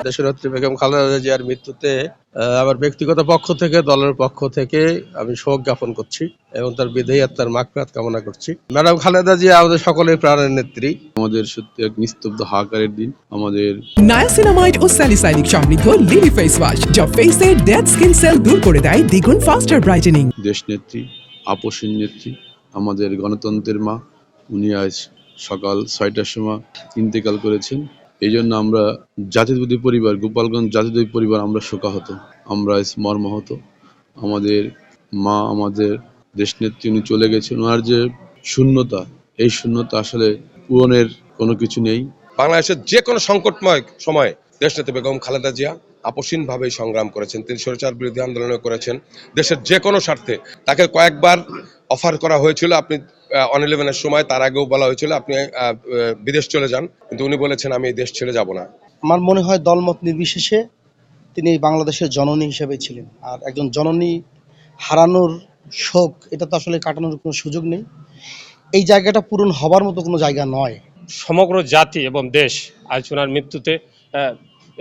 দেশনেত্রী বেগম খালেদা জিয়ার মৃত্যুতে আমার ব্যক্তিগত পক্ষ থেকে, দলের পক্ষ থেকে আমি শোক জ্ঞাপন করছি এবং তার বিদেহী আত্মার মাগফিরাত কামনা করছি। ম্যাডাম খালেদা জিয়া আমাদের সকলের প্রাণের নেত্রী। আমাদের সত্যি এক নিস্তব্ধ হাহাকারের দিন। আমাদের নায়াসিনামাইড ও স্যালিসাইলিক সমৃদ্ধ লিলি ফেস ওয়াশ যা ফেসের ডেড স্কিন সেল দূর করে দেয় দ্বিগুণ ফাস্টার ব্রাইটেনিং। দেশনেত্রী, আপসীন নেত্রী, আমাদের গণতন্ত্রের মা, উনি আজ সকাল ৬টার সময় ইন্তেকাল করেছেন। এই জন্য আমরা জাতীয়তাবাদী পরিবার, গোপালগঞ্জ জাতীয়তাবাদী পরিবার আমরা শোকাহত, আমরা আজ মর্মাহত। আমাদের মা, আমাদের দেশনেত্রী, উনি চলে গেছেন। ওনার যে শূন্যতা, এই শূন্যতা আসলে পূরণের কোনো কিছু নেই। বাংলাদেশের যে কোনো সংকটময় সময়ে দেশনেত্রী বেগম খালেদা জিয়া আপসীনভাবে সংগ্রাম করেছেন। তিনি স্বৈরাচার বিরোধী আন্দোলন করেছেন দেশের যে কোনো স্বার্থে। তাকে কয়েকবার অফার করা হয়েছিল, আপনি 11-11 সময়, তার আগেও বলা হয়েছিল আপনি বিদেশ চলে যান, কিন্তু উনি বলেছেন আমি এই দেশ ছেড়ে যাব না। আমার মনে হয় দলমত নির্বিশেষে তিনি বাংলাদেশের জননী হিসেবে ছিলেন। আর একজন জননী হারানোর শোক, এটা তো আসলে কাটানোর কোনো সুযোগ নেই। এই জায়গাটা পূরণ হবার মতো কোনো জায়গা নয়। সমগ্র জাতি এবং দেশ আজ ওনার মৃত্যুতে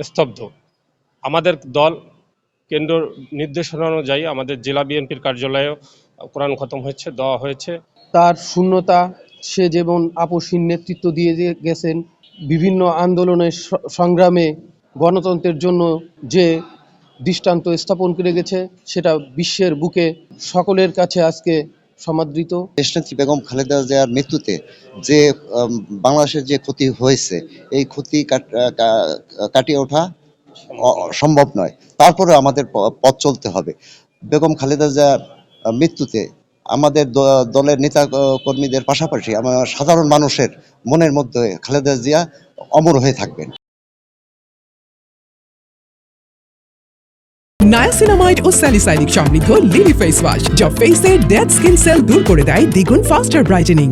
স্তব্ধ। আমাদের দল কেন্দ্র নির্দেশনা অনুযায়ী আমাদের জেলা বিএনপির কার্যালয়েও কোরআন খতম হয়েছে, দেওয়া হয়েছে। তার শূন্যতা, সে যেমন আপসীন নেতৃত্ব দিয়ে গেছেন, বিভিন্ন আন্দোলনের সংগ্রামে গণতন্ত্রের জন্য যে দৃষ্টান্ত স্থাপন করে গেছে, সেটা বিশ্বের বুকে সকলের কাছে আজকে সমাদৃত। দেশনেত্রী বেগম খালেদা জিয়ার মৃত্যুতে যে বাংলাদেশের যে ক্ষতি হয়েছে, এই ক্ষতি কাটিয়ে ওঠা সম্ভব নয়। তারপরে আমাদের পথ চলতে হবে। বেগম খালেদা জিয়ার মৃত্যুতে আমাদের দলের নেতা কর্মীদের পাশাপাশি আমার সাধারণ মানুষের মনের মধ্যে খালেদা জিয়া অমর হয়ে থাকবেন। নায়াসিনামাইড ও স্যালিসাইলিক সমৃদ্ধ লিলি ফেস ওয়াশ যা ফেসের ডেড স্কিন সেল দূর করে দেয় দ্বিগুণ ফাস্টার ব্রাইটেনিং।